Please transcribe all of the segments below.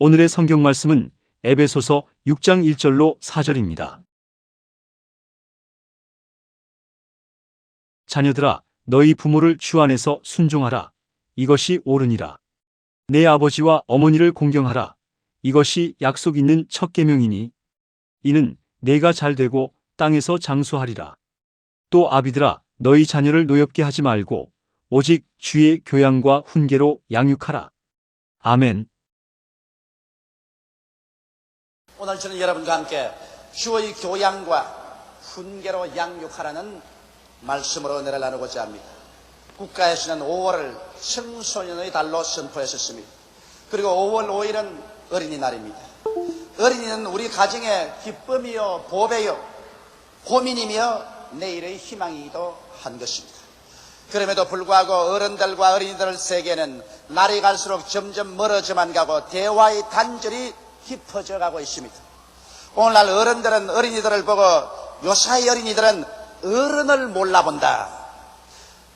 오늘의 성경 말씀은 에베소서 6장 1절로 4절입니다. 자녀들아, 너희 부모를 주 안에서 순종하라. 이것이 옳으니라. 내 아버지와 어머니를 공경하라. 이것이 약속 있는 첫 계명이니 이는 내가 잘되고 땅에서 장수하리라. 또 아비들아, 너희 자녀를 노엽게 하지 말고 오직 주의 교양과 훈계로 양육하라. 아멘. 오늘 저는 여러분과 함께 주의 교양과 훈계로 양육하라는 말씀으로 은혜를 나누고자 합니다. 국가에서는 5월을 청소년의 달로 선포했었습니다. 그리고 5월 5일은 어린이날입니다. 어린이는 우리 가정의 기쁨이요 보배요 고민이며 내일의 희망이기도 한 것입니다. 그럼에도 불구하고 어른들과 어린이들 세계는 날이 갈수록 점점 멀어져만 가고 대화의 단절이 깊어져 가고 있습니다. 오늘날 어른들은 어린이들을 보고 요사이 어린이들은 어른을 몰라본다.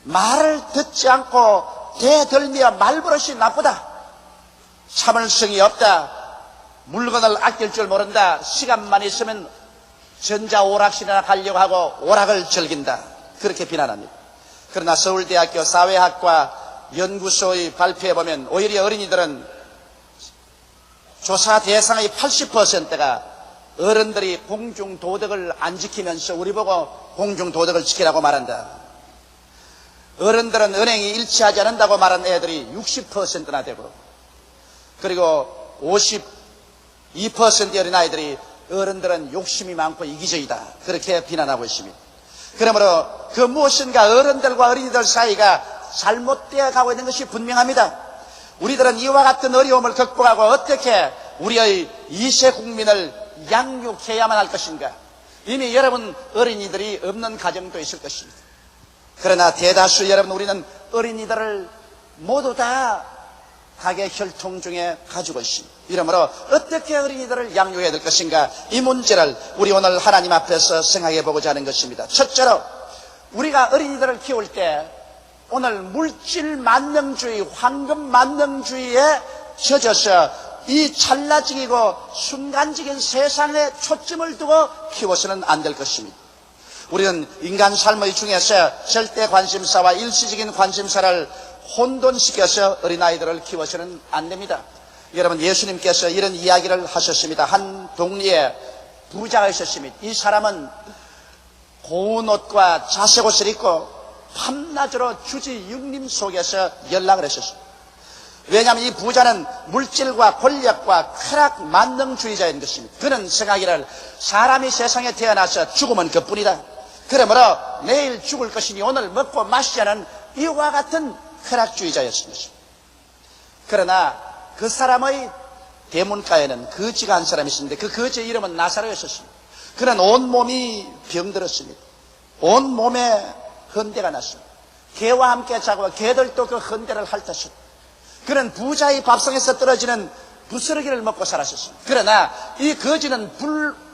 말을 듣지 않고 대들며 말버릇이 나쁘다. 참을성이 없다. 물건을 아낄 줄 모른다. 시간만 있으면 전자오락실이나 가려고 하고 오락을 즐긴다. 그렇게 비난합니다. 그러나 서울대학교 사회학과 연구소의 발표에 보면 오히려 어린이들은 조사 대상의 80%가 어른들이 공중도덕을 안 지키면서 우리 보고 공중도덕을 지키라고 말한다. 어른들은 은행이 일치하지 않는다고 말한 애들이 60%나 되고, 그리고 52%의 어린아이들이 어른들은 욕심이 많고 이기적이다. 그렇게 비난하고 있습니다. 그러므로 그 무엇인가 어른들과 어린이들 사이가 잘못되어 가고 있는 것이 분명합니다. 우리들은 이와 같은 어려움을 극복하고 어떻게 우리의 2세 국민을 양육해야만 할 것인가. 이미 여러분 어린이들이 없는 가정도 있을 것입니다. 그러나 대다수 여러분 우리는 어린이들을 모두 다 가계 혈통 중에 가지고 있습니다. 이러므로 어떻게 어린이들을 양육해야 될 것인가, 이 문제를 우리 오늘 하나님 앞에서 생각해 보고자 하는 것입니다. 첫째로 우리가 어린이들을 키울 때 오늘 물질 만능주의, 황금 만능주의에 젖어서 이 찰나적이고 순간적인 세상에 초점을 두고 키워서는 안 될 것입니다. 우리는 인간 삶의 중에서 절대 관심사와 일시적인 관심사를 혼돈시켜서 어린아이들을 키워서는 안 됩니다. 여러분, 예수님께서 이런 이야기를 하셨습니다. 한 동리에 부자가 있었습니다. 이 사람은 고운 옷과 자색 옷을 입고 밤낮으로 주지 육림 속에서 연락을 했었습니다. 왜냐하면 이 부자는 물질과 권력과 쾌락 만능주의자인 것입니다. 그는 생각이를 사람이 세상에 태어나서 죽으면 그뿐이다. 그러므로 내일 죽을 것이니 오늘 먹고 마시자는 이와 같은 쾌락주의자였습니다. 그러나 그 사람의 대문가에는 거지가 한 사람이 있었는데 그 거지의 이름은 나사로였습니다. 그는 온몸이 병들었습니다. 온몸에 헌대가 났습니다. 개와 함께 자고 개들도 그 헌대를 핥았습니다. 그는 부자의 밥상에서 떨어지는 부스러기를 먹고 살았었습니다. 그러나 이 거지는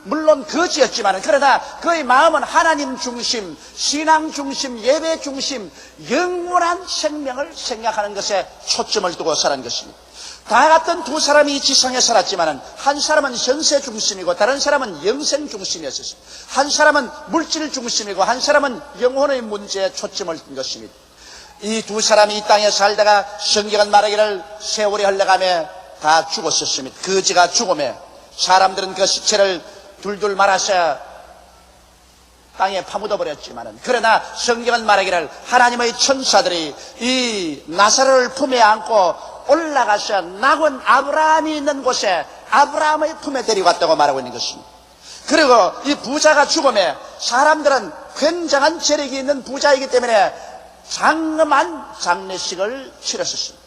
물론 거지였지만 그러나 그의 마음은 하나님 중심, 신앙 중심, 예배 중심, 영원한 생명을 생각하는 것에 초점을 두고 살은 것입니다. 다 같은 두 사람이 이 지상에 살았지만 한 사람은 현세 중심이고 다른 사람은 영생 중심이었습니다. 한 사람은 물질 중심이고 한 사람은 영혼의 문제에 초점을 둔 것입니다. 이 두 사람이 이 땅에 살다가 성경은 말하기를 세월이 흘러가며 다 죽었었습니다. 거지가 죽음에 사람들은 그 시체를 둘둘 말아서 땅에 파묻어 버렸지만은, 그러나 성경은 말하기를 하나님의 천사들이 이 나사로를 품에 안고 올라가서 낙원 아브라함이 있는 곳에 아브라함의 품에 데리고 왔다고 말하고 있는 것입니다. 그리고 이 부자가 죽음에 사람들은 굉장한 재력이 있는 부자이기 때문에 장엄한 장례식을 치렀었습니다.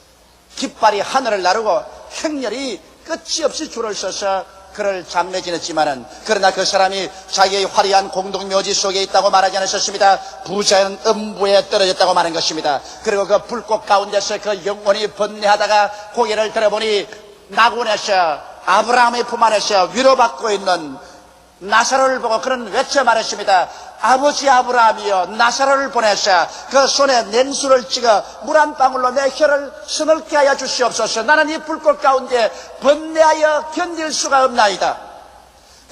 깃발이 하늘을 나르고 행렬이 끝이 없이 줄을 서서 그를 장례 지냈지만은, 그러나 그 사람이 자기의 화려한 공동묘지 속에 있다고 말하지 않으셨습니다. 부자는 음부에 떨어졌다고 말한 것입니다. 그리고 그 불꽃 가운데서 그 영혼이 번뇌하다가 고개를 들어보니 낙원에서 아브라함의 품 안에서 위로받고 있는 나사로를 보고 그는 외쳐 말했습니다. 아버지 아브라함이여, 나사로를 보내셔 그 손에 냉수를 찍어 물 한 방울로 내 혀를 서늘게 하여 주시옵소서. 나는 이 불꽃 가운데 번뇌하여 견딜 수가 없나이다.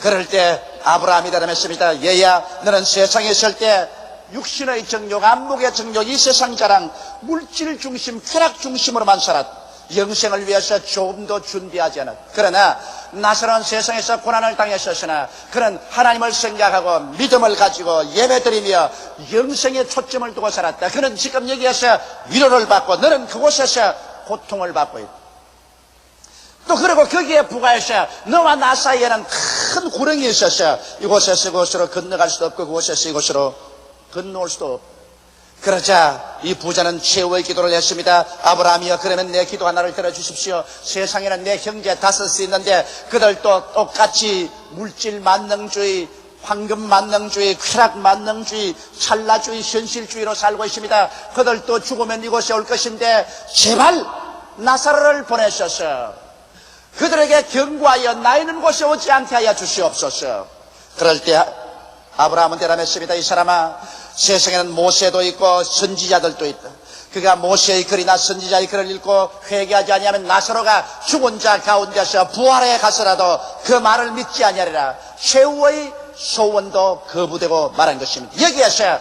그럴 때 아브라함이 대답했습니다. 얘야, 너는 세상에 있을 때 육신의 정욕, 안목의 정욕, 이 세상 자랑, 물질 중심, 쾌락 중심으로만 살았다. 영생을 위해서 조금도 준비하지 않았다. 그러나 나사로는 세상에서 고난을 당했었으나 그는 하나님을 생각하고 믿음을 가지고 예배드리며 영생에 초점을 두고 살았다. 그는 지금 여기에서 위로를 받고 너는 그곳에서 고통을 받고 있다. 또 그리고 거기에 부가해서 너와 나 사이에는 큰 구렁이 있어서 이곳에서 이곳으로 건너갈 수도 없고 그곳에서 이곳으로 건너올 수도 없고. 그러자 이 부자는 최후의 기도를 했습니다. 아브라함이여, 그러면 내 기도 하나를 들어주십시오. 세상에는 내 형제 5이 있는데 그들도 똑같이 물질 만능주의, 황금 만능주의, 쾌락 만능주의, 찰나주의, 현실주의로 살고 있습니다. 그들도 죽으면 이곳에 올 것인데 제발 나사로를 보내셔서 그들에게 경고하여 나 있는 곳에 오지 않게 하여 주시옵소서. 그럴 때 아브라함은 대답했습니다. 이 사람아, 세상에는 모세도 있고 선지자들도 있다. 그가 모세의 글이나 선지자의 글을 읽고 회개하지 아니하면 나사로가 죽은 자 가운데서 부활해 가서라도 그 말을 믿지 아니하리라. 최후의 소원도 거부되고 말한 것입니다. 여기에서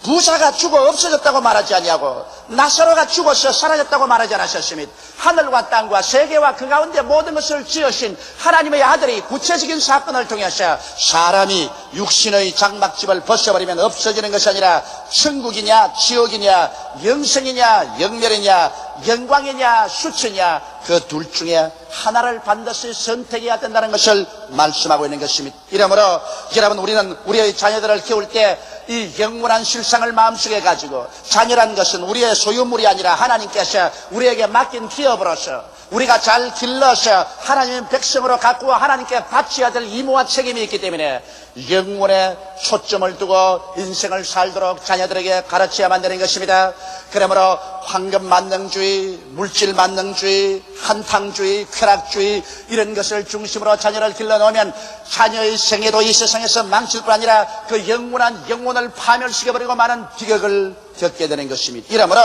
부자가 죽어 없어졌다고 말하지 아니하고 나사로가 죽어서 사라졌다고 말하지 않으셨습니다. 하늘과 땅과 세계와 그 가운데 모든 것을 지으신 하나님의 아들이 구체적인 사건을 통해서 사람이 육신의 장막집을 벗어버리면 없어지는 것이 아니라 천국이냐 지옥이냐 영생이냐 영멸이냐 영광이냐 수치냐 그 둘 중에 하나를 반드시 선택해야 된다는 것을 말씀하고 있는 것입니다. 이러므로 여러분, 우리는 우리의 자녀들을 키울 때 이 영원한 실상을 마음속에 가지고 자녀란 것은 우리의 소유물이 아니라 하나님께서 우리에게 맡긴 기업으로서 우리가 잘 길러서 하나님의 백성으로 가꾸어 하나님께 바쳐야 될 의무와 책임이 있기 때문에 영혼에 초점을 두고 인생을 살도록 자녀들에게 가르쳐야만 되는 것입니다. 그러므로 황금 만능주의, 물질 만능주의, 한탕주의, 쾌락주의 이런 것을 중심으로 자녀를 길러놓으면 자녀의 생애도 이 세상에서 망칠 뿐 아니라 그 영원한 영혼을 파멸시켜버리고 많은 비극을 겪게 되는 것입니다. 이러므로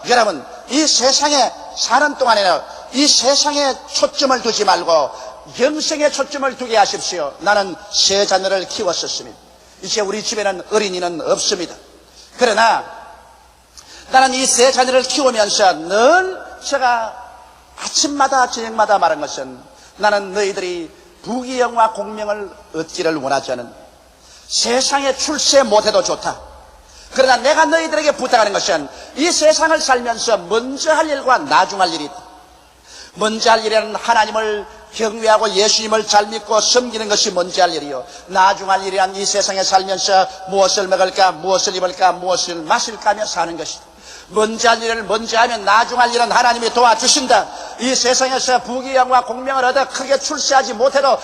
여러분, 이 세상에 사는 동안에는 이 세상에 초점을 두지 말고 영생에 초점을 두게 하십시오. 나는 세 자녀를 키웠었습니다. 이제 우리 집에는 어린이는 없습니다. 그러나 나는 이 세 자녀를 키우면서 늘 제가 아침마다 저녁마다 말한 것은 나는 너희들이 부귀영화 공명을 얻기를 원하지 않은 세상에 출세 못해도 좋다. 그러나 내가 너희들에게 부탁하는 것은 이 세상을 살면서 먼저 할 일과 나중 할 일이 있다. 먼저 할 일에는 하나님을 경외하고 예수님을 잘 믿고 섬기는 것이 먼저 할 일이요, 나중 할 일이란 이 세상에 살면서 무엇을 먹을까, 무엇을 입을까, 무엇을 마실까 하며 사는 것이다. 먼저 할 일을 먼저 하면 나중 할 일은 하나님이 도와주신다. 이 세상에서 부귀영화 공명을 얻어 크게 출세하지 못해도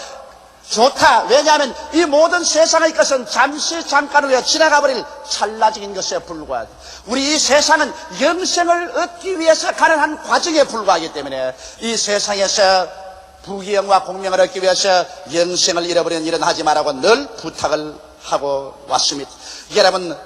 좋다. 왜냐하면 이 모든 세상의 것은 잠시 잠깐 후에 지나가버릴 찰나적인 것에 불과하다. 우리 이 세상은 영생을 얻기 위해서 가는 한 과정에 불과하기 때문에 이 세상에서 부귀영화 공명을 얻기 위해서 영생을 잃어버리는 일은 하지 말라고 늘 부탁을 하고 왔습니다. 여러분,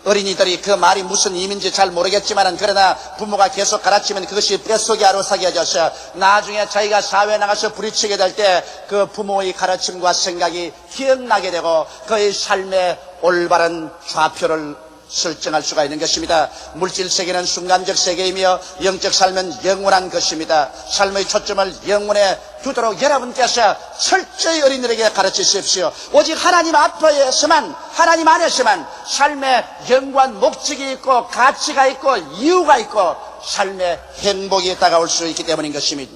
어린이들이 그 말이 무슨 의미인지 잘 모르겠지만 그러나 부모가 계속 가르치면 그것이 뱃속에 아로사겨져서 나중에 자기가 사회에 나가서 부딪히게 될 때 그 부모의 가르침과 생각이 기억나게 되고 그의 삶의 올바른 좌표를 설정할 수가 있는 것입니다. 물질 세계는 순간적 세계이며 영적 삶은 영원한 것입니다. 삶의 초점을 영혼에 두도록 여러분께서 철저히 어린이들에게 가르치십시오. 오직 하나님 앞에서만, 하나님 안에서만 삶의 영원 목적이 있고 가치가 있고 이유가 있고 삶의 행복이 다가올 수 있기 때문인 것입니다.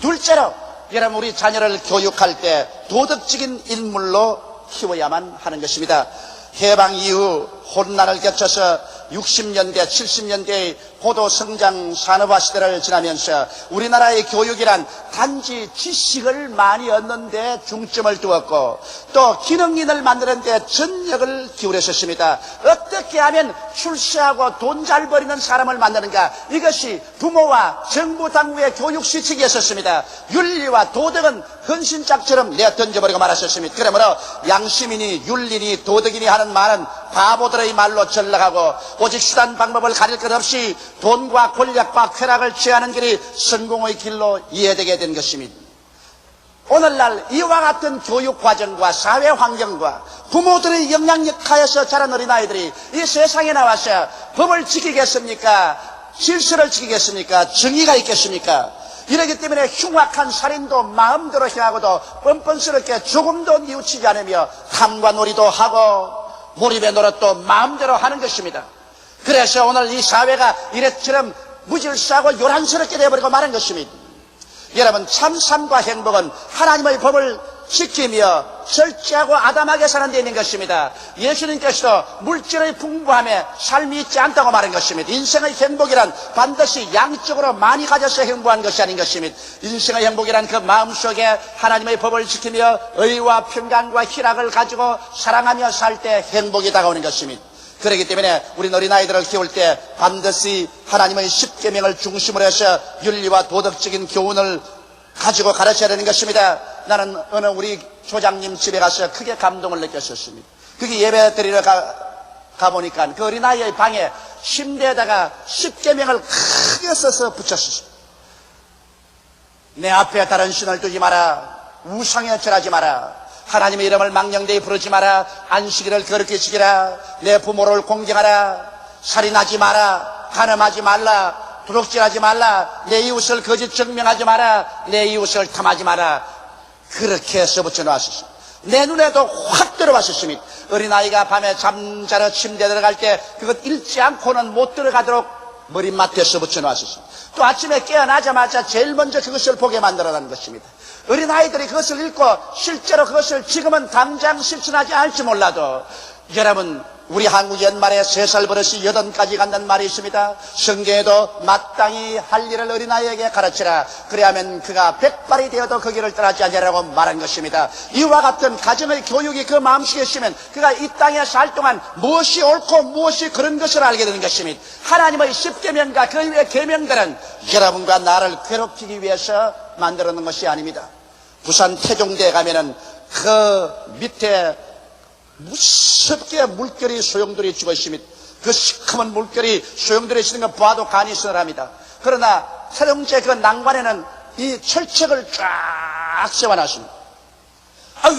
둘째로 여러분, 우리 자녀를 교육할 때 도덕적인 인물로 키워야만 하는 것입니다. 해방 이후 혼란을 겪어서 60년대, 70년대의 고도 성장 산업화 시대를 지나면서 우리나라의 교육이란 단지 지식을 많이 얻는데 중점을 두었고 또 기능인을 만드는 데 전력을 기울였었습니다. 어떻게 하면 출세하고 돈 잘 벌이는 사람을 만드는가, 이것이 부모와 정부 당국의 교육 시책이었었습니다. 윤리와 도덕은 헌신짝처럼 내어 던져버리고 말았었습니다. 그러므로 양심이니 윤리니 도덕이니 하는 말은 바보들의 말로 전락하고 오직 수단 방법을 가릴 것 없이 돈과 권력과 쾌락을 취하는 길이 성공의 길로 이해되게 된 것입니다. 오늘날 이와 같은 교육 과정과 사회 환경과 부모들의 영향력 하에서 자란 어린아이들이 이 세상에 나와서 법을 지키겠습니까? 질서를 지키겠습니까? 정의가 있겠습니까? 이러기 때문에 흉악한 살인도 마음대로 행하고도 뻔뻔스럽게 조금도 뉘우치지 않으며 탐과 놀이도 하고 몰입의 노릇도 마음대로 하는 것입니다. 그래서 오늘 이 사회가 이래처럼 무질서하고 요란스럽게 되어버리고 마는 것입니다. 여러분, 참 삶과 행복은 하나님의 법을 지키며 절제하고 아담하게 사는 데 있는 것입니다. 예수님께서도 물질의 풍부함에 삶이 있지 않다고 말한 것입니다. 인생의 행복이란 반드시 양적으로 많이 가져서 행복한 것이 아닌 것입니다. 인생의 행복이란 그 마음속에 하나님의 법을 지키며 의와 평강과 희락을 가지고 사랑하며 살 때 행복이 다가오는 것입니다. 그렇기 때문에 우리 어린아이들을 키울 때 반드시 하나님의 십계명을 중심으로 해서 윤리와 도덕적인 교훈을 가지고 가르쳐야 되는 것입니다. 나는 어느 우리 조장님 집에 가서 크게 감동을 느꼈었습니다. 그게 예배 드리러 가보니까 그 어린아이의 방에 침대에다가 십계명을 크게 써서 붙였습니다. 내 앞에 다른 신을 두지 마라, 우상에 절하지 마라, 하나님의 이름을 망령되이 부르지 마라, 안식일을 거룩히 지키라, 내 부모를 공경하라, 살인하지 마라, 간음하지 말라, 도둑질하지 말라, 내 이웃을 거짓 증명하지 마라, 내 이웃을 탐하지 마라. 그렇게 해서 붙여놓았습니다. 내 눈에도 확 들어왔었습니다. 어린아이가 밤에 잠자러 침대에 들어갈 때 그것 읽지 않고는 못 들어가도록 머리맡에서 붙여놓았습니다. 또 아침에 깨어나자마자 제일 먼저 그것을 보게 만들어라는 것입니다. 어린아이들이 그것을 읽고 실제로 그것을 지금은 당장 실천하지 않을지 몰라도, 여러분, 우리 한국 옛말에 3살 버릇이 8까지 간다는 말이 있습니다. 성경에도 마땅히 할 일을 어린아이에게 가르치라, 그래야면 그가 100발이 되어도 그 길을 떠나지 않으라고 말한 것입니다. 이와 같은 가정의 교육이 그 마음속에 있으면 그가 이 땅에 살 동안 무엇이 옳고 무엇이 그런 것을 알게 되는 것입니다. 하나님의 십계명과 그 위의 계명들은 여러분과 나를 괴롭히기 위해서 만들어 놓은 것이 아닙니다. 부산 태종대에 가면은 그 밑에 무섭게 물결이 소용돌이 죽어 있습니다. 그 시커먼 물결이 소용돌이 치는 거 봐도 간이 서늘합니다. 그러나 태종제 그 난관에는 이 철책을 쫙 세워놨습니다.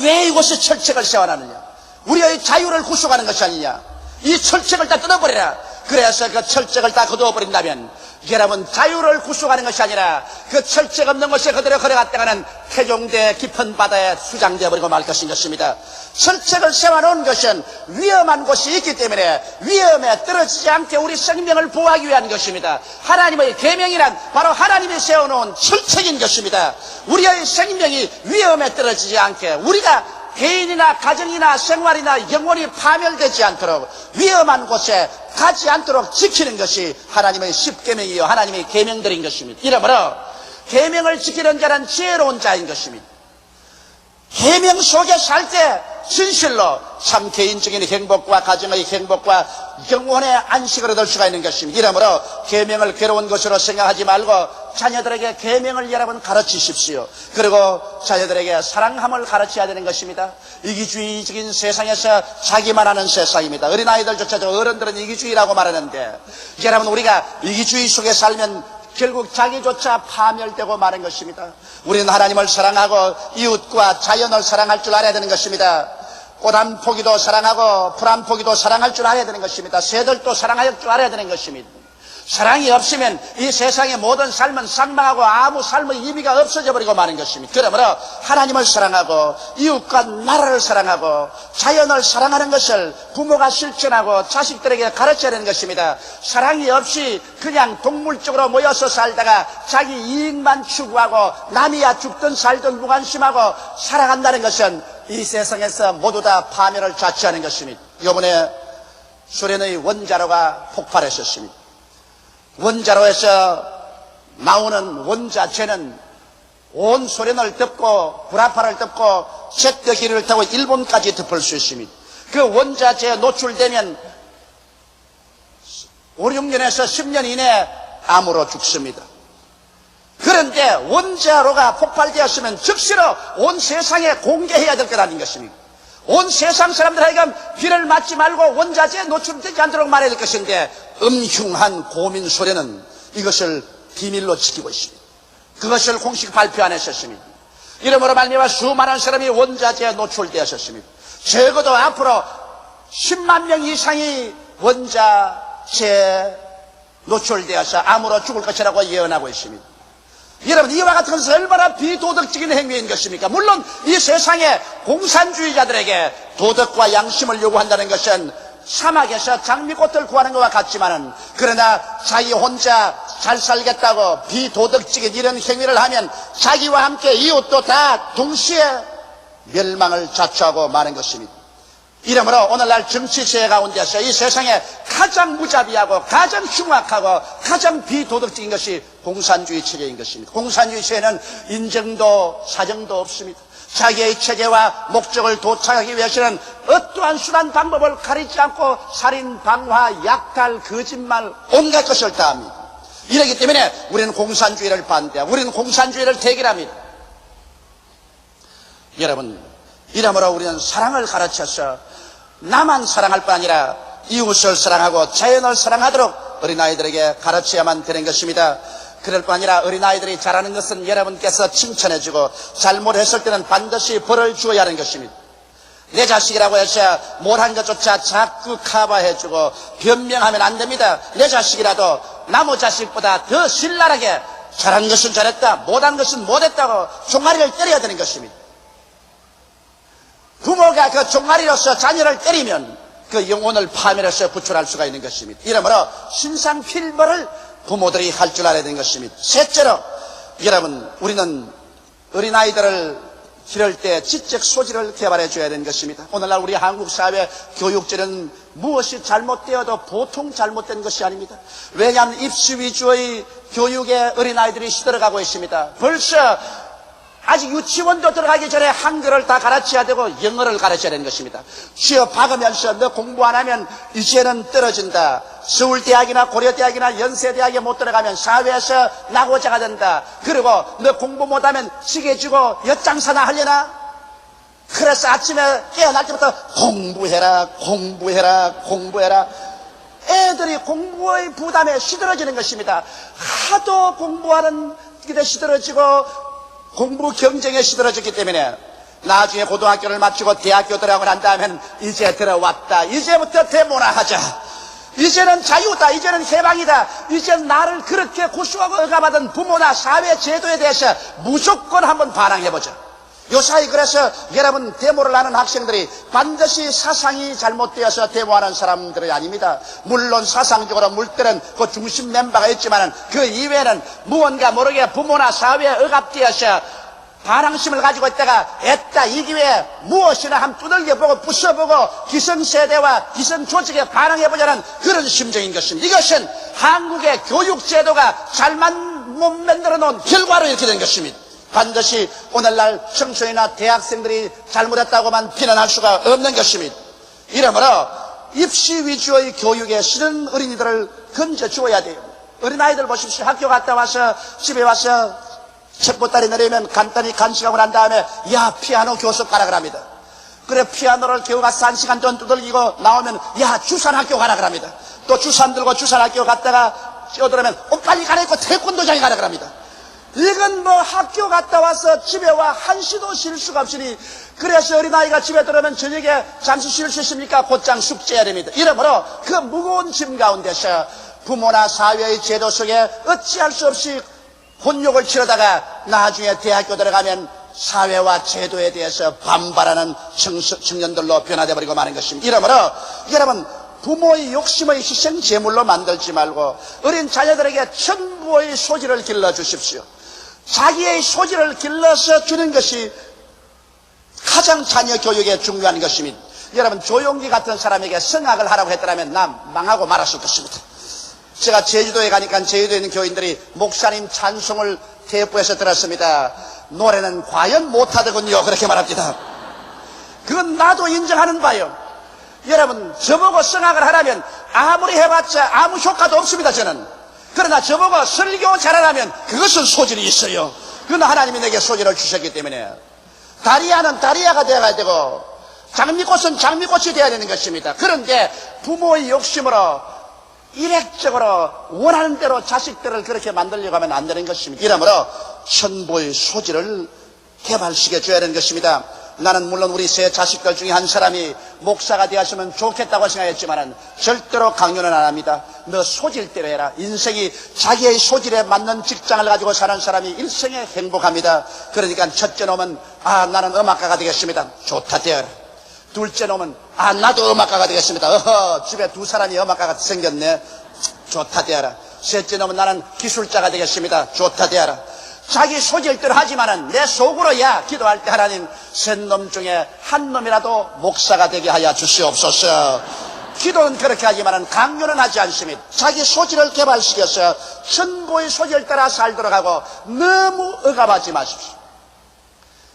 왜 이곳에 철책을 세워놨느냐? 우리의 자유를 구속하는 것이 아니냐? 이 철책을 다 뜯어버리라. 그래서 그 철책을 다 거두어버린다면 여러분, 자유를 구속하는 것이 아니라 그 철책 없는 곳에 그대로 걸어갔다가는 태종대 깊은 바다에 수장되어 버리고 말 것인 것입니다. 철책을 세워놓은 것은 위험한 곳이 있기 때문에 위험에 떨어지지 않게 우리 생명을 보호하기 위한 것입니다. 하나님의 계명이란 바로 하나님이 세워놓은 철책인 것입니다. 우리의 생명이 위험에 떨어지지 않게, 우리가 개인이나 가정이나 생활이나 영혼이 파멸되지 않도록 위험한 곳에 가지 않도록 지키는 것이 하나님의 십계명이요 하나님의 계명들인 것입니다. 이러므로 계명을 지키는 자는 지혜로운 자인 것입니다. 계명 속에 살 때 진실로 참 개인적인 행복과 가정의 행복과 영혼의 안식을 얻을 수가 있는 것입니다. 이러므로 계명을 괴로운 것으로 생각하지 말고 자녀들에게 계명을 여러분 가르치십시오. 그리고 자녀들에게 사랑함을 가르쳐야 되는 것입니다. 이기주의적인 세상에서 자기만 하는 세상입니다. 어린아이들조차도 어른들은 이기주의라고 말하는데, 여러분, 우리가 이기주의 속에 살면 결국 자기조차 파멸되고 마는 것입니다. 우리는 하나님을 사랑하고 이웃과 자연을 사랑할 줄 알아야 되는 것입니다. 꽃 한 포기도 사랑하고 풀 한 포기도 사랑할 줄 알아야 되는 것입니다. 새들도 사랑할 줄 알아야 되는 것입니다. 사랑이 없으면 이 세상의 모든 삶은 삭망하고 아무 삶의 의미가 없어져 버리고 마는 것입니다. 그러므로 하나님을 사랑하고 이웃과 나라를 사랑하고 자연을 사랑하는 것을 부모가 실천하고 자식들에게 가르쳐야 되는 것입니다. 사랑이 없이 그냥 동물적으로 모여서 살다가 자기 이익만 추구하고 남이야 죽든 살든 무관심하고 살아간다는 것은 이 세상에서 모두 다 파멸을 자초하는 것입니다. 이번에 소련의 원자로가 폭발했었습니다. 원자로에서 나오는 원자재는 온 소련을 덮고 구라파를 덮고 제트기를 타고 일본까지 덮을 수 있습니다. 그 원자재에 노출되면 5, 6년에서 10년 이내에 암으로 죽습니다. 그런데 원자로가 폭발되었으면 즉시로 온 세상에 공개해야 될 거라는 것입니다. 온 세상 사람들에게 비를 맞지 말고 원자재에 노출되지 않도록 말해야 될 것인데 음흉한 고민 소련은 이것을 비밀로 지키고 있습니다. 그것을 공식 발표 안 했었습니다. 이러므로 말미암아 수많은 사람이 원자재에 노출되었습니다. 적어도 앞으로 10만 명 이상이 원자재에 노출되어서 암으로 죽을 것이라고 예언하고 있습니다. 여러분, 이와 같은 것은 얼마나 비도덕적인 행위인 것입니까? 물론 이 세상에 공산주의자들에게 도덕과 양심을 요구한다는 것은 사막에서 장미꽃을 구하는 것과 같지만은, 그러나 자기 혼자 잘 살겠다고 비도덕적인 이런 행위를 하면 자기와 함께 이웃도 다 동시에 멸망을 자초하고 마는 것입니다. 이러므로 오늘날 정치체제 가운데서 이 세상에 가장 무자비하고 가장 흉악하고 가장 비도덕적인 것이 공산주의 체제인 것입니다. 공산주의 체제는 인정도 사정도 없습니다. 자기의 체제와 목적을 도착하기 위해서는 어떠한 수단 방법을 가리지 않고 살인, 방화, 약탈, 거짓말 온갖 것을 다 합니다. 이러기 때문에 우리는 공산주의를 반대하고 우리는 공산주의를 대결합니다. 여러분, 이러므로 우리는 사랑을 가르쳐서 나만 사랑할 뿐 아니라 이웃을 사랑하고 자연을 사랑하도록 어린아이들에게 가르쳐야만 되는 것입니다. 그럴 뿐 아니라 어린아이들이 잘하는 것은 여러분께서 칭찬해주고 잘못했을 때는 반드시 벌을 주어야 하는 것입니다. 내 자식이라고 해서 못한 것조차 자꾸 커버해주고 변명하면 안 됩니다. 내 자식이라도 나무 자식보다 더 신랄하게 잘한 것은 잘했다, 못한 것은 못했다고 종아리를 때려야 되는 것입니다. 부모가 그 종아리로서 자녀를 때리면 그 영혼을 파멸해서 구출할 수가 있는 것입니다. 이러므로 신상필벌을 부모들이 할 줄 알아야 되는 것입니다. 셋째로, 여러분, 우리는 어린아이들을 기를 때 지적 소질을 개발해 줘야 되는 것입니다. 오늘날 우리 한국 사회 교육제는 무엇이 잘못되어도 보통 잘못된 것이 아닙니다. 왜냐하면 입시 위주의 교육에 어린아이들이 시들어가고 있습니다. 벌써 아직 유치원도 들어가기 전에 한글을 다 가르쳐야 되고 영어를 가르쳐야 되는 것입니다. 취업 박으면서 너 공부 안 하면 이제는 떨어진다. 서울대학이나 고려대학이나 연세대학에 못 들어가면 사회에서 낙오자가 된다. 그리고 너 공부 못하면 시계 주고 엿장사나 하려나? 그래서 아침에 깨어날 때부터 공부해라, 공부해라, 공부해라. 애들이 공부의 부담에 시들어지는 것입니다. 하도 공부하는 게 시들어지고 공부 경쟁에 시들어졌기 때문에 나중에 고등학교를 마치고 대학교 들어가고 난 다음엔 이제 들어왔다. 이제부터 대문화하자. 이제는 자유다. 이제는 해방이다. 이제는 나를 그렇게 고수하고 억압하던 부모나 사회 제도에 대해서 무조건 한번 반항해보자. 요사이 그래서 여러분 데모를 하는 학생들이 반드시 사상이 잘못되어서 데모하는 사람들이 아닙니다. 물론 사상적으로 물들은 그 중심 멤버가 있지만 그 이외에는 무언가 모르게 부모나 사회에 억압되어서 반항심을 가지고 있다가 애따 이 기회에 무엇이나 한번 두들겨보고 부숴보고 기성세대와 기성조직에 반항해보자는 그런 심정인 것입니다. 이것은 한국의 교육제도가 못 만들어 놓은 결과로 이렇게 된 것입니다. 반드시 오늘날 청소년이나 대학생들이 잘못했다고만 비난할 수가 없는 것입니다. 이러므로 입시 위주의 교육에 실은 어린이들을 건져 주어야 돼요. 어린아이들 보십시오. 학교 갔다 와서 집에 와서 첫 보따리 내리면 간단히 간식하고 난 다음에 야 피아노 교습 가라 그럽니다. 그래 피아노를 겨우 가서 1시간 동안 두들기고 나오면 야 주산학교 가라 그럽니다. 또 주산 들고 주산학교 갔다가 뛰어들으면 빨리 가라 있고 태권도장에 가라 그럽니다. 이건 뭐 학교 갔다 와서 집에 와 한시도 쉴 수가 없으니 그래서 어린아이가 집에 들어오면 저녁에 잠시 쉴 수 있습니까? 곧장 숙제해야 됩니다. 이러므로 그 무거운 짐 가운데서 부모나 사회의 제도 속에 어찌할 수 없이 혼욕을 치르다가 나중에 대학교 들어가면 사회와 제도에 대해서 반발하는 청년들로 변화되어 버리고 마는 것입니다. 이러므로 여러분 부모의 욕심의 희생 제물로 만들지 말고 어린 자녀들에게 천부의 소질을 길러주십시오. 자기의 소질을 길러서 주는 것이 가장 자녀 교육에 중요한 것입니다. 여러분 조용기 같은 사람에게 성악을 하라고 했더라면 나 망하고 말았을 것입니다. 제가 제주도에 가니까 제주도에 있는 교인들이 목사님 찬송을 테이프에서 들었습니다. 노래는 과연 못하더군요. 그렇게 말합니다. 그건 나도 인정하는 바요. 여러분 저보고 성악을 하라면 아무리 해봤자 아무 효과도 없습니다. 저는. 그러나 저보고 설교 잘하라면 그것은 소질이 있어요. 그건 하나님이 내게 소질을 주셨기 때문에. 다리아는 다리아가 되어야 되고 장미꽃은 장미꽃이 되어야 되는 것입니다. 그런데 부모의 욕심으로 일획적으로 원하는 대로 자식들을 그렇게 만들려고 하면 안 되는 것입니다. 이러므로 천보의 소질을 개발시켜 줘야 되는 것입니다. 나는 물론 우리 세 자식들 중에 한 사람이 목사가 되었으면 좋겠다고 생각했지만 절대로 강요는 안 합니다. 너 소질대로 해라. 인생이 자기의 소질에 맞는 직장을 가지고 사는 사람이 일생에 행복합니다. 그러니까 첫째 놈은 나는 음악가가 되겠습니다. 좋다 되어라. 둘째 놈은 나도 음악가가 되겠습니다. 집에 두 사람이 음악가가 생겼네. 좋다 되어라. 셋째 놈은 나는 기술자가 되겠습니다. 좋다 되어라. 자기 소질대로 하지만은 내 속으로 기도할 때 하나님 셋 놈 중에 한 놈이라도 목사가 되게 하여 주시옵소서. 기도는 그렇게 하지만은 강요는 하지 않습니다. 자기 소질을 개발시켜서 천보의 소질 따라 살도록 하고 너무 억압하지 마십시오.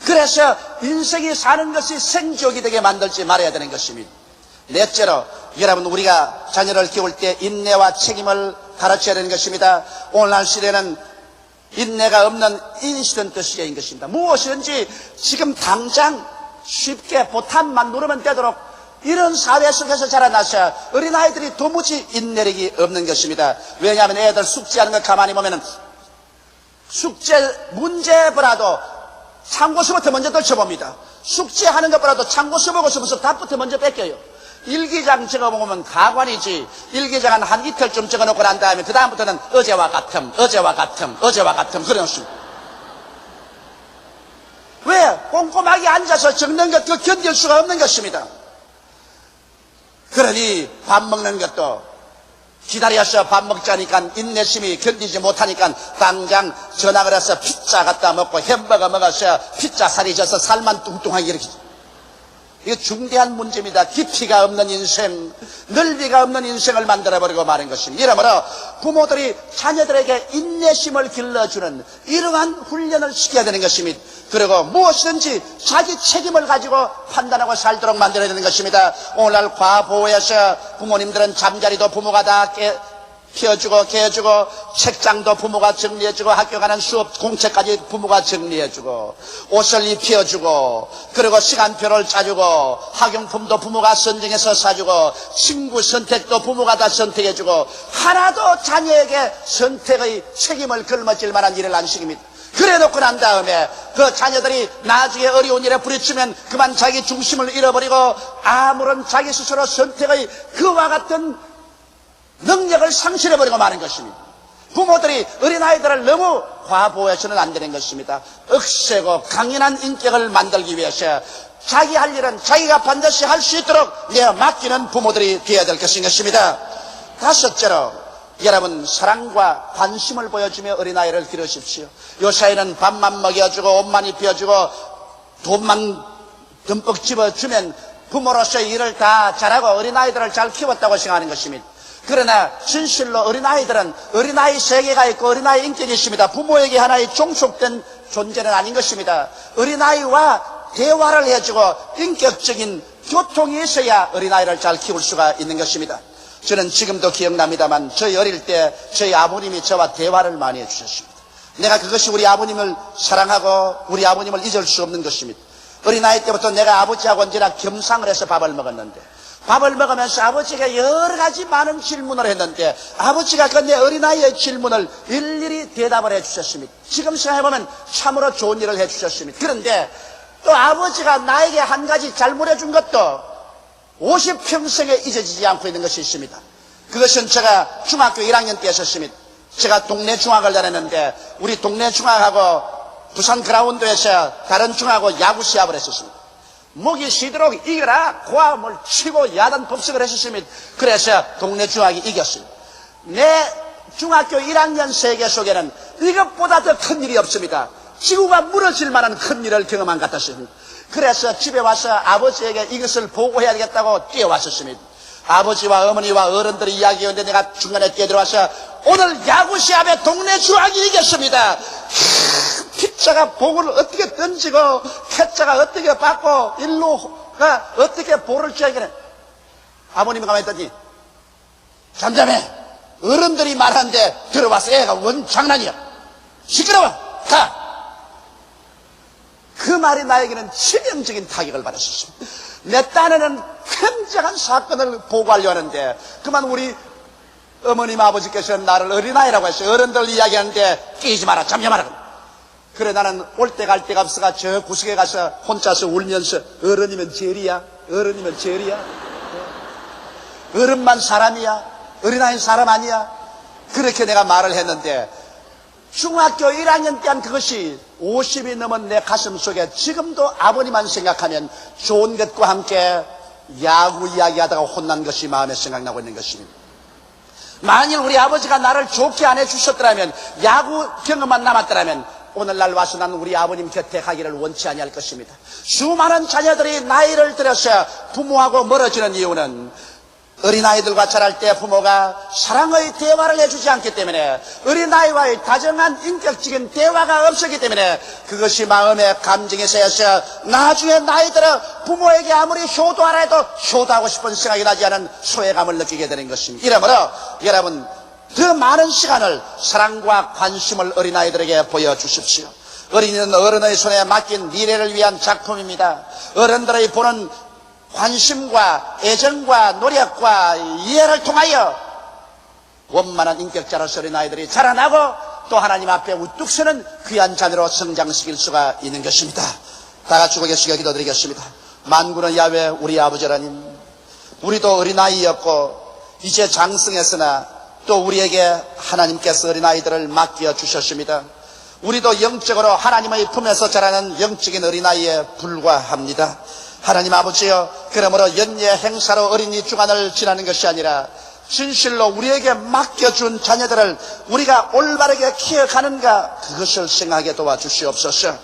그래서 인생이 사는 것이 생지옥이 되게 만들지 말아야 되는 것입니다. 넷째로 여러분 우리가 자녀를 키울 때 인내와 책임을 가르쳐야 되는 것입니다. 오늘날 시대는 인내가 없는 인시던트 시대인 것입니다. 무엇이든지 지금 당장 쉽게 보탄만 누르면 되도록 이런 사회 속에서 자라나서 어린아이들이 도무지 인내력이 없는 것입니다. 왜냐하면 애들 숙제하는 거 가만히 보면은 숙제 문제보다도 참고서부터 먼저 떨쳐봅니다. 숙제하는 것보다도 참고서 보고 싶어서 답부터 먼저 뺏겨요. 일기장 적어보면 가관이지. 일기장은 한 이틀쯤 적어놓고 난 다음에 그 다음부터는 어제와 같음 그러습니다. 왜? 꼼꼼하게 앉아서 적는 것도 견딜 수가 없는 것입니다. 그러니 밥 먹는 것도 기다려서 밥 먹자니까 인내심이 견디지 못하니까 당장 전화를 해서 피자 갖다 먹고 햄버거 먹어서 피자 살이 져서 살만 뚱뚱하게 이렇게. 이거 중대한 문제입니다. 깊이가 없는 인생, 넓이가 없는 인생을 만들어버리고 마는 것입니다. 이러므로 부모들이 자녀들에게 인내심을 길러주는 이러한 훈련을 시켜야 되는 것입니다. 그리고 무엇이든지 자기 책임을 가지고 판단하고 살도록 만들어야 되는 것입니다. 오늘날 과보호에서 부모님들은 잠자리도 부모가 다 피워주고 개어주고 책장도 부모가 정리해주고 학교 가는 수업 공책까지 부모가 정리해주고 옷을 입혀주고 그리고 시간표를 짜주고 학용품도 부모가 선정해서 사주고 친구 선택도 부모가 다 선택해주고 하나도 자녀에게 선택의 책임을 걸머질 만한 일을 안 시킵니다. 그래 놓고 난 다음에 그 자녀들이 나중에 어려운 일에 부딪히면 그만 자기 중심을 잃어버리고 아무런 자기 스스로 선택의 그와 같은 능력을 상실해버리고 마는 것입니다. 부모들이 어린아이들을 너무 과보호해서는 안 되는 것입니다. 억세고 강인한 인격을 만들기 위해서 자기 할 일은 자기가 반드시 할 수 있도록 내어 맡기는 부모들이 되어야 될 것인 것입니다. 다섯째로 여러분 사랑과 관심을 보여주며 어린아이를 기르십시오. 요사이는 밥만 먹여주고 옷만 입혀주고 돈만 듬뿍 집어주면 부모로서의 일을 다 잘하고 어린아이들을 잘 키웠다고 생각하는 것입니다. 그러나 진실로 어린아이들은 어린아이 세계가 있고 어린아이 인격이 있습니다. 부모에게 하나의 종속된 존재는 아닌 것입니다. 어린아이와 대화를 해주고 인격적인 교통이 있어야 어린아이를 잘 키울 수가 있는 것입니다. 저는 지금도 기억납니다만 저희 어릴 때 저희 아버님이 저와 대화를 많이 해주셨습니다. 내가 그것이 우리 아버님을 사랑하고 우리 아버님을 잊을 수 없는 것입니다. 어린아이 때부터 내가 아버지하고 언제나 겸상을 해서 밥을 먹었는데 밥을 먹으면서 아버지가 여러 가지 많은 질문을 했는데 아버지가 그 내 어린아이의 질문을 일일이 대답을 해주셨습니다. 지금 생각해보면 참으로 좋은 일을 해주셨습니다. 그런데 또 아버지가 나에게 한 가지 잘못해준 것도 50평생에 잊어지지 않고 있는 것이 있습니다. 그것은 제가 중학교 1학년 때 했었습니다. 제가 동네 중학을 다녔는데 우리 동네 중학하고 부산 그라운드에서 다른 중학하고 야구 시합을 했었습니다. 목이 쉬도록 이겨라 고함을 치고 야단 법석을 했었습니다. 그래서 동네 중학이 이겼습니다. 내 중학교 1학년 세계 속에는 이것보다 더 큰 일이 없습니다. 지구가 무너질 만한 큰 일을 경험한 것 같았습니다. 그래서 집에 와서 아버지에게 이것을 보고해야 되겠다고 뛰어왔었습니다. 아버지와 어머니와 어른들이 이야기했는데 내가 중간에 뛰어들어와서 오늘 야구 시합에 동네 주악이 이겼습니다. 피자가 공을 어떻게 던지고 캐자가 어떻게 받고 일루가 어떻게 볼을 쥐어야 아버님이 가만히 있더니 잠잠해. 어른들이 말하는데 들어와서 애가 원 장난이야. 시끄러워. 가. 그 말이 나에게는 치명적인 타격을 받았었습니다. 내 딴에는 굉장한 사건을 보고하려고 하는데 그만 우리 어머님 아버지께서는 나를 어린아이라고 했어요. 어른들 이야기하는데 끼지 마라. 잠잠하라. 그래 나는 올 때 갈 데가 없어가 저 구석에 가서 혼자서 울면서 어른이면 죄리야. 어른이면 죄리야. 어른만 사람이야. 어린아이는 사람 아니야. 그렇게 내가 말을 했는데 중학교 1학년 때 한 그것이 50이 넘은 내 가슴 속에 지금도 아버님만 생각하면 좋은 것과 함께 야구 이야기하다가 혼난 것이 마음에 생각나고 있는 것입니다. 만일 우리 아버지가 나를 좋게 안 해주셨더라면 야구 경험만 남았더라면 오늘날 와서 나는 우리 아버님 곁에 가기를 원치 아니할 것입니다. 수많은 자녀들이 나이를 들어서 부모하고 멀어지는 이유는 어린아이들과 자랄 때 부모가 사랑의 대화를 해주지 않기 때문에 어린아이와의 다정한 인격적인 대화가 없었기 때문에 그것이 마음의 감정에 쌓여서 나중에 나이 들어 부모에게 아무리 효도하라 해도 효도하고 싶은 생각이 나지 않은 소외감을 느끼게 되는 것입니다. 이러므로 여러분 더 많은 시간을 사랑과 관심을 어린아이들에게 보여주십시오. 어린이는 어른의 손에 맡긴 미래를 위한 작품입니다. 어른들의 보는 관심과 애정과 노력과 이해를 통하여 원만한 인격자로서 어린아이들이 자라나고 또 하나님 앞에 우뚝 서는 귀한 자녀로 성장시킬 수가 있는 것입니다. 다 같이 고개숙여 기도드리겠습니다. 만군의 야훼 우리 아버지 하나님, 우리도 어린아이였고 이제 장성했으나 또 우리에게 하나님께서 어린아이들을 맡겨 주셨습니다. 우리도 영적으로 하나님의 품에서 자라는 영적인 어린아이에 불과합니다. 하나님 아버지여, 그러므로 연예 행사로 어린이 주간을 지나는 것이 아니라 진실로 우리에게 맡겨준 자녀들을 우리가 올바르게 키워가는가 그것을 생각하게 도와주시옵소서.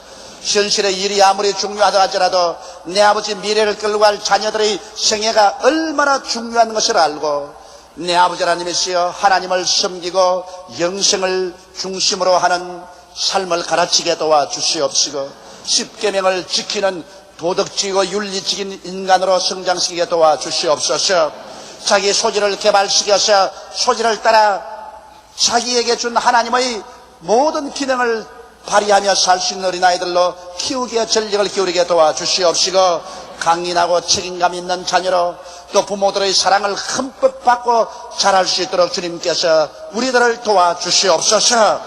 현실의 일이 아무리 중요하다 할지라도 내 아버지 미래를 끌고 갈 자녀들의 생애가 얼마나 중요한 것을 알고 내 아버지 하나님이시여 하나님을 섬기고 영생을 중심으로 하는 삶을 가르치게 도와주시옵시고 십계명을 지키는 도덕적이고 윤리적인 인간으로 성장시키게 도와주시옵소서. 자기 소질을 개발시켜서 소질을 따라 자기에게 준 하나님의 모든 기능을 발휘하며 살 수 있는 어린아이들로 키우기에 전력을 기울이게 도와주시옵시고 강인하고 책임감 있는 자녀로 또 부모들의 사랑을 흠뻑 받고 자랄 수 있도록 주님께서 우리들을 도와주시옵소서.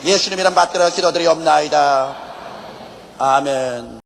예수님 이름 받들어 기도드리옵나이다. 아멘.